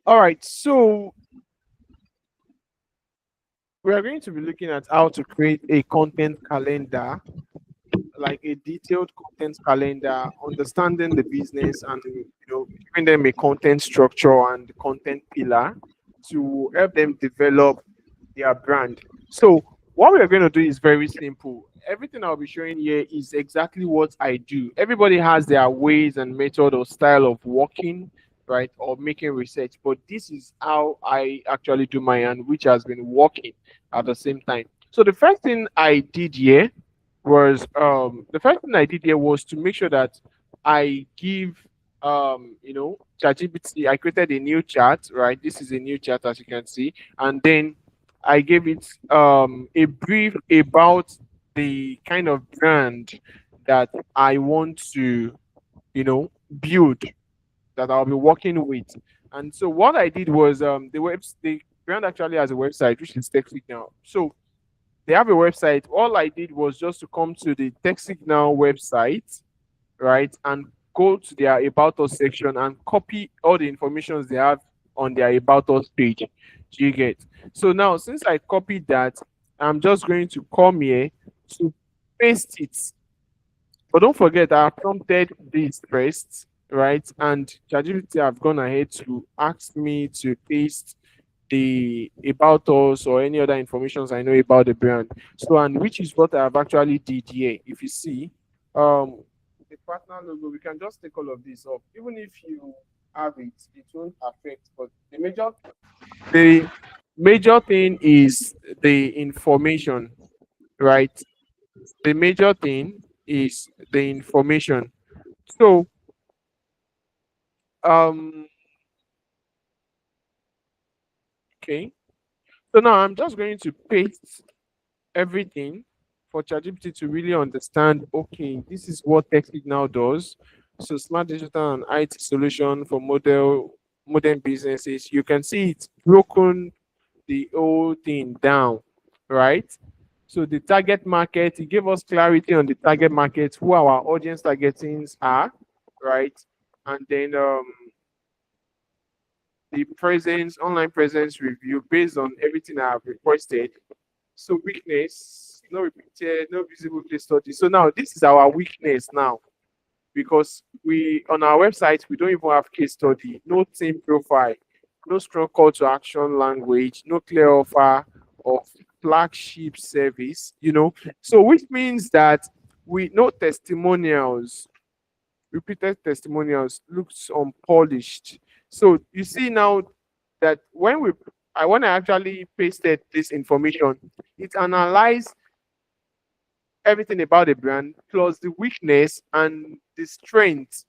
All right, so we are going to be looking at how to create a content calendar, like a detailed content calendar, understanding the business and giving them a content structure and content pillar to help them develop their brand. So what we are going to do is very simple. Everything I'll be showing here is exactly what I do. Everybody has their ways and method or style of working, right, or making research, but this is how I actually do mine, and which has been working at the same time. So the first thing I did here was to make sure that I give ChatGPT. I created a new chat, right? This is a new chat, as you can see, and then I gave it a brief about the kind of brand that I want to build, that I'll be working with. And so what I did was the brand actually has a website which is TechSignal. So they have a website. All I did was just to come to the TechSignal website, right, and go to their About Us section and copy all the informations they have on their About Us page. Do you get? So now, since I copied that, I'm just going to come here to paste it. But don't forget, I prompted this first, right? And ChatGPT have gone ahead to ask me to paste the About Us or any other informations I know about the brand. So, and which is what I've actually did here. If you see, the partner logo, we can just take all of this off. Even if you have it, it won't affect. But the major thing is the information, right? The major thing is the information. So, um, okay. So now I'm just going to paste everything for ChatGPT to really understand. Okay, this is what TechSignal does. So, smart digital and IT solution for modern businesses. You can see it's broken the whole thing down, right? So the target market, it gave us clarity on the target market, who our audience targetings are, right? And then the presence, online presence review based on everything I have requested. So weakness, no repeated, no visible case study. So now this is our weakness now, because we on our website we don't even have case study, no team profile, no strong call to action language, no clear offer of flagship service. So which means that we no testimonials, repeated testimonials looks unpolished. So you see now that when I actually pasted this information, it analyzed everything about the brand plus the weakness and the strength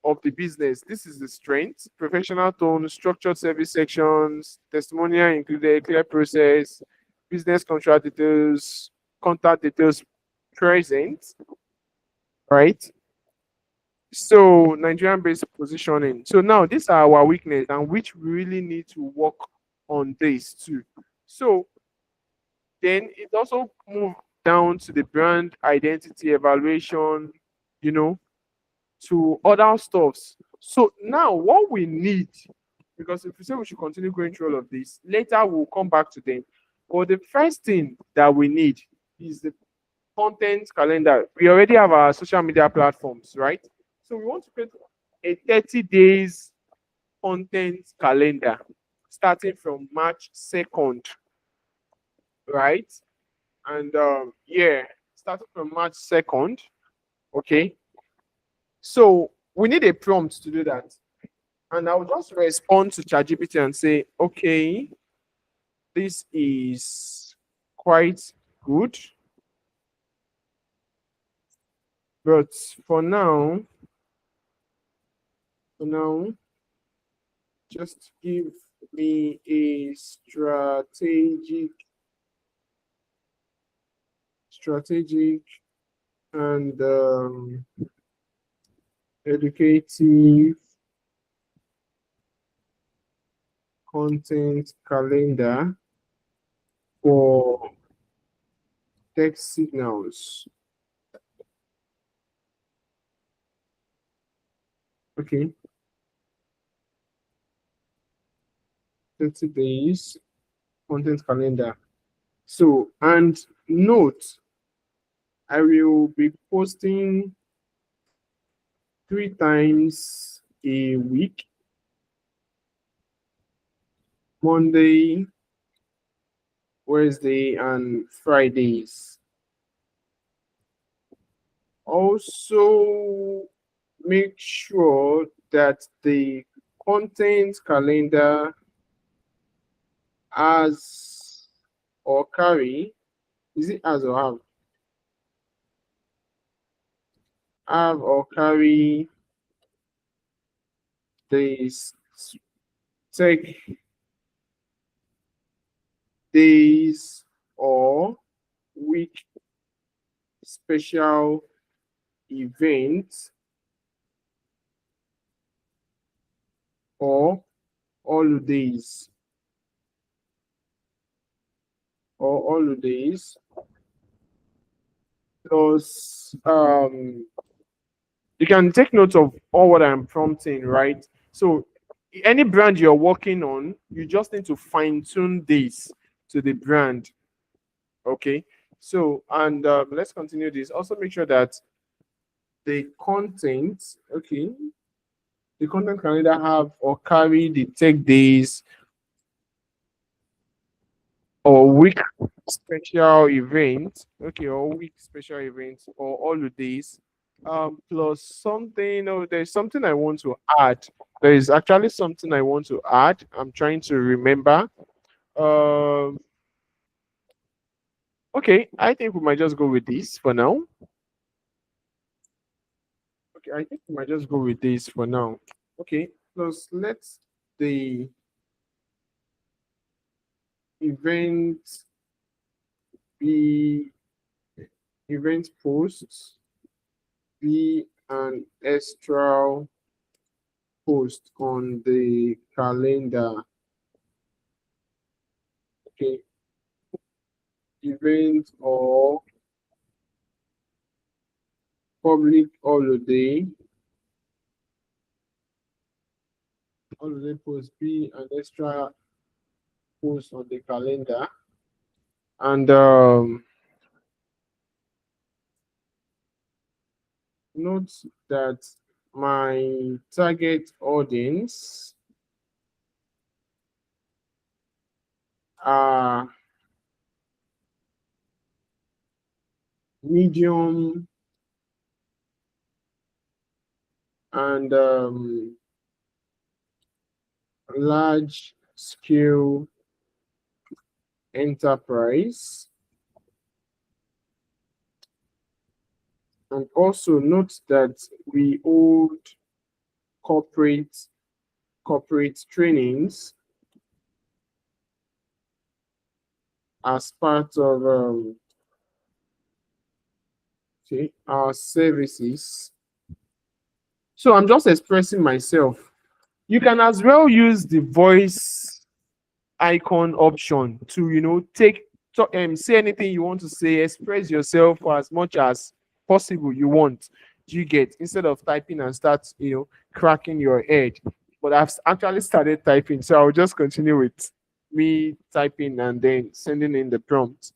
of the business. This is the strength: professional tone, structured service sections, testimonial included, clear process, business contract details, contact details present, right? So Nigerian based positioning. So now these are our weakness, and which we really need to work on this too. So then it also move down to the brand identity evaluation, you know, to other stuffs. So now what we need, because if we say we should continue going through all of this, later we'll come back to them. But the first thing that we need is the content calendar. We already have our social media platforms, right? So we want to create a 30 days content calendar starting from March 2nd, right? And yeah, starting from March 2nd. Okay. So we need a prompt to do that. And I'll just respond to ChatGPT and say, okay, this is quite good. But for now, just give me a strategic and educative content calendar for text signals. Okay. 30 days content calendar. So, and note, I will be posting 3 times a week: Monday, Wednesday, and Fridays. Also, make sure that the content calendar has or carry, is it has or have or carry the tech days or week special events or holidays holidays plus you can take note of all what I'm prompting, right? So any brand you're working on, you just need to fine tune this to the brand. Okay. So, and let's continue this. Also, make sure that the content, okay, the content can either have or carry the tech days or week special event, okay, or week special events or holidays. Plus something, oh, there's something I want to add. There is actually something I want to add. I'm trying to remember. Um, okay, I think we might just go with this for now. Okay, I think we might just go with this for now. Okay, plus let's the event be event posts be an extra post on the calendar. Okay, event or public holiday post be an extra post on the calendar. And note that my target audience are medium and large scale enterprise. And also note that we hold corporate trainings as part of okay, our services. So I'm just expressing myself. You can as well use the voice icon option to, say anything you want to say, express yourself for as much as possible you want. Do you get, instead of typing and start, cracking your head? But I've actually started typing, so I'll just continue with me typing and then sending in the prompt.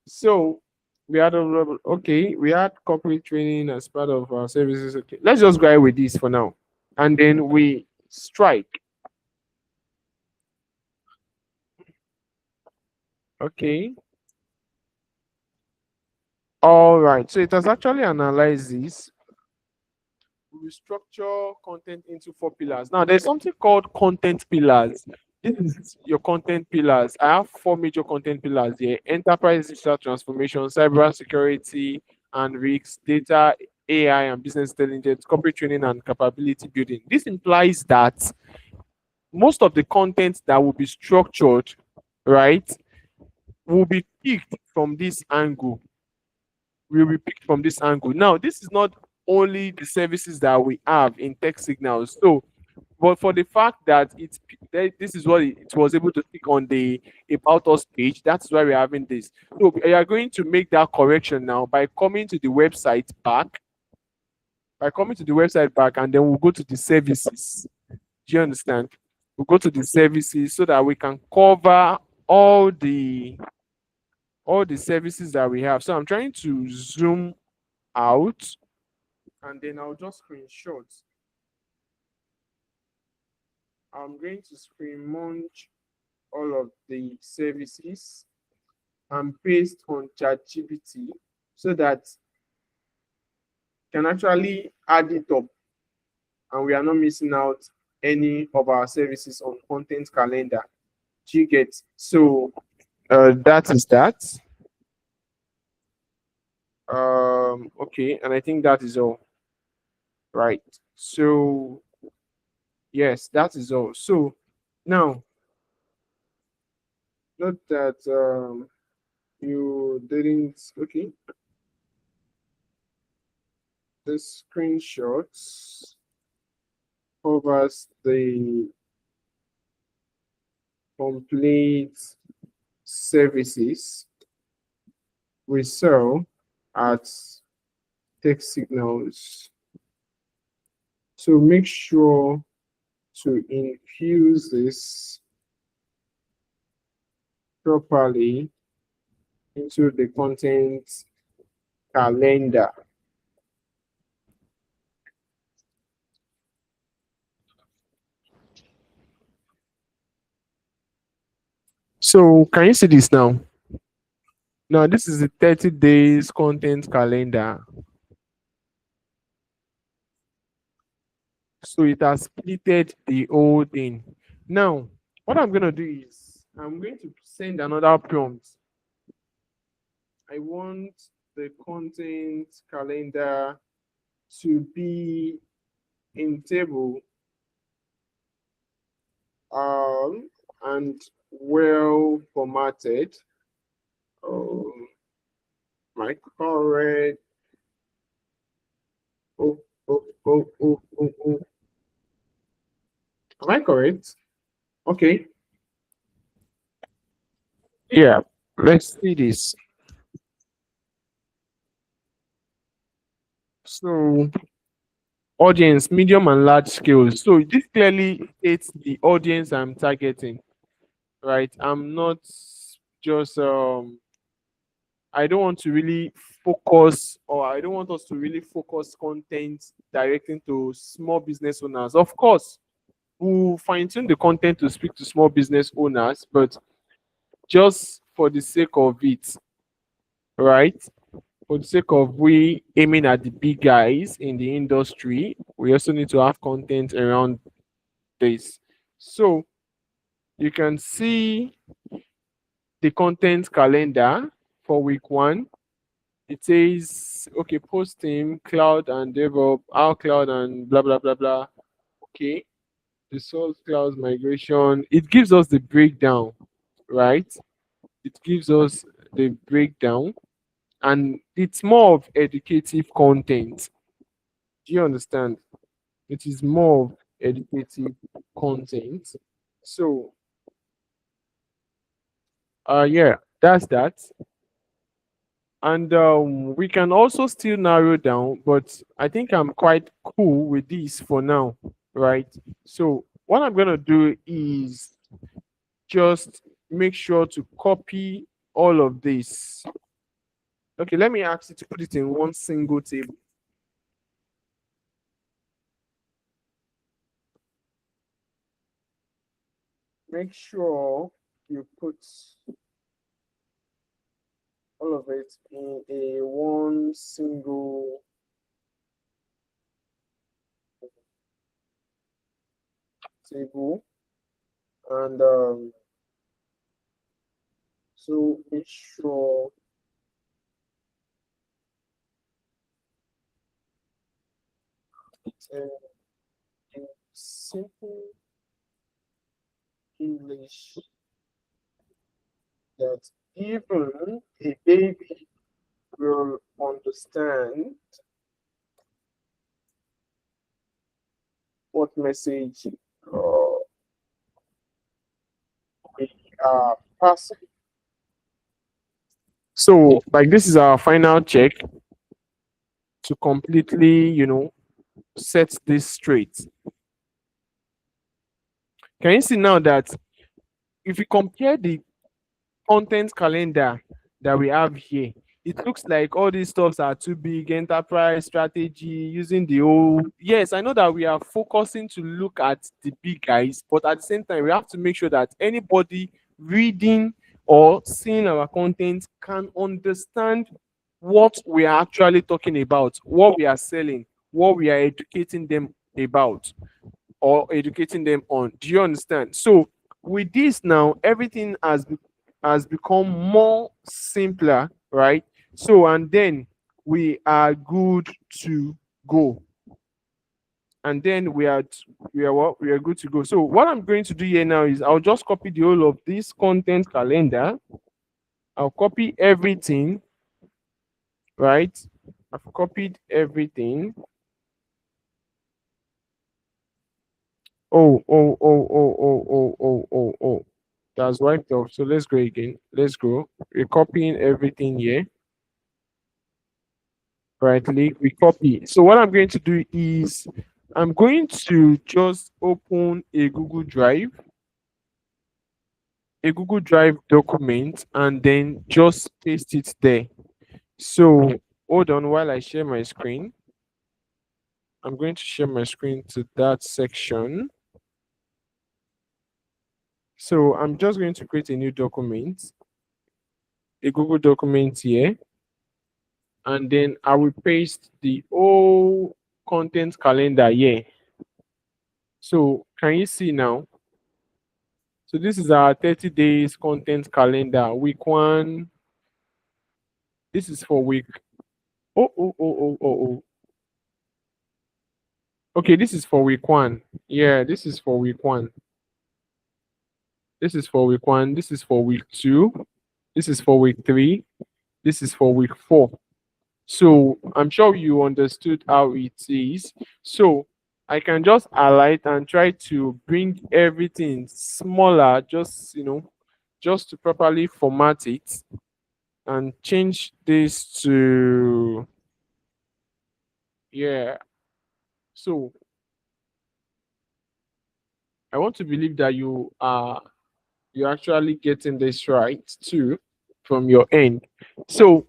So we had we had corporate training as part of our services. Okay, let's just go ahead with this for now, and then we strike. Okay. All right. So it has actually analyzed this. We structure content into 4 pillars. Now, there's something called content pillars. This is your content pillars. I have 4 major content pillars here: enterprise digital transformation, cyber security and risks, data, AI, and business intelligence, corporate training, and capability building. This implies that most of the content that will be structured, right, will be picked from this angle. Will be picked from this angle. Now, this is not only the services that we have in tech signals. So, but for the fact that this is what it was able to pick on the about us page, that's why we're having this. So we are going to make that correction now by coming to the website back, and then we'll go to the services. Do you understand? We'll go to the services so that we can cover all the all the services that we have. So I'm trying to zoom out and then I'll just screenshot. I'm going to screen munch all of the services and paste on ChatGPT so that can actually add it up and we are not missing out any of our services on content calendar. Do you get? So that is that. Okay, and I think that is all. Right. So yes, that is all. So now note that you didn't okay. The screenshots covers the complete services we sell at Tech Signals. So make sure to infuse this properly into the content calendar. So can you see this now? Now this is the 30 days content calendar. So it has splitted the whole thing. Now, what I'm gonna do is I'm going to send another prompt. I want the content calendar to be in table and well formatted. Um, am I correct? Oh, oh. Am I correct? Okay. Yeah. Let's see this. So audience, medium and large scale. So this clearly states the audience I'm targeting, right? I'm not just I don't want to really focus or I don't want us to really focus content directing to small business owners. Of course, we'll fine-tune the content to speak to small business owners, but just for the sake of it, right? For the sake of we aiming at the big guys in the industry, we also need to have content around this. So you can see the content calendar for week 1. It says, okay, post team, cloud and DevOps, our cloud and blah, blah, blah, blah. Okay. The source cloud migration. It gives us the breakdown, right? It gives us the breakdown and it's more of educative content. Do you understand? It is more of educative content. So, yeah, that's that. And we can also still narrow down, but I think I'm quite cool with this for now, right? So what I'm gonna do is just make sure to copy all of this. Okay, let me ask you to put it in one single table. Make sure you put all of it in a one single table and so make sure it's in simple English that even a baby will understand what message we are passing. So, like, this is our final check to completely, set this straight. Can you see now that if you compare the content calendar that we have here, it looks like all these stuffs are too big, enterprise strategy, using the whole. Yes, I know that we are focusing to look at the big guys, but at the same time, we have to make sure that anybody reading or seeing our content can understand what we are actually talking about, what we are selling, what we are educating them about or educating them on. Do you understand? So with this now, everything has become more simpler, right? So and then we are good to go. And then we are what we are good to go. So what I'm going to do here now is I'll just copy the whole of this content calendar. I'll copy everything, right? I've copied everything. Oh. That's wiped off. So let's go again. Let's go. We're copying everything here. Right click, we copy. So what I'm going to do is I'm going to just open a Google Drive document and then just paste it there. So hold on while I share my screen. I'm going to share my screen to that section. So I'm just going to create a new document, a Google document here, and then I will paste the whole content calendar here. So can you see now? So this is our 30 days content calendar. Week one. This is for week. Oh. Okay, this is for week one. Yeah, this is for week one. This is for week one. This is for week two. This is for week three. This is for week four. So I'm sure you understood how it is. So I can just highlight and try to bring everything smaller, just to properly format it and change this to, yeah. So I want to believe that you're actually getting this right too from your end. So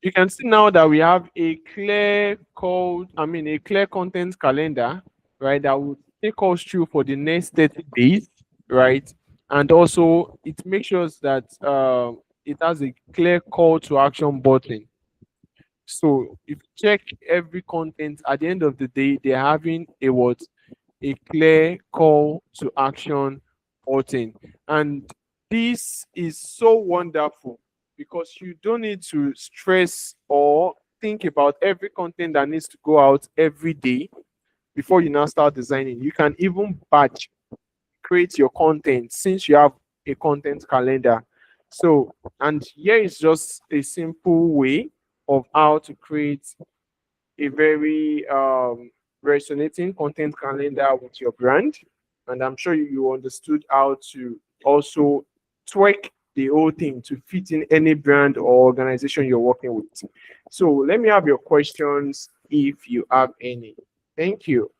you can see now that we have a clear a clear content calendar, right? That will take us through for the next 30 days, right? And also it makes sure that it has a clear call to action button. So if you check every content at the end of the day, they're having a clear call to action button. And this is so wonderful because you don't need to stress or think about every content that needs to go out every day before you now start designing. You can even batch create your content since you have a content calendar. So, and here is just a simple way of how to create a very resonating content calendar with your brand. And I'm sure you understood how to also tweak the whole thing to fit in any brand or organization you're working with. So let me have your questions if you have any. Thank you.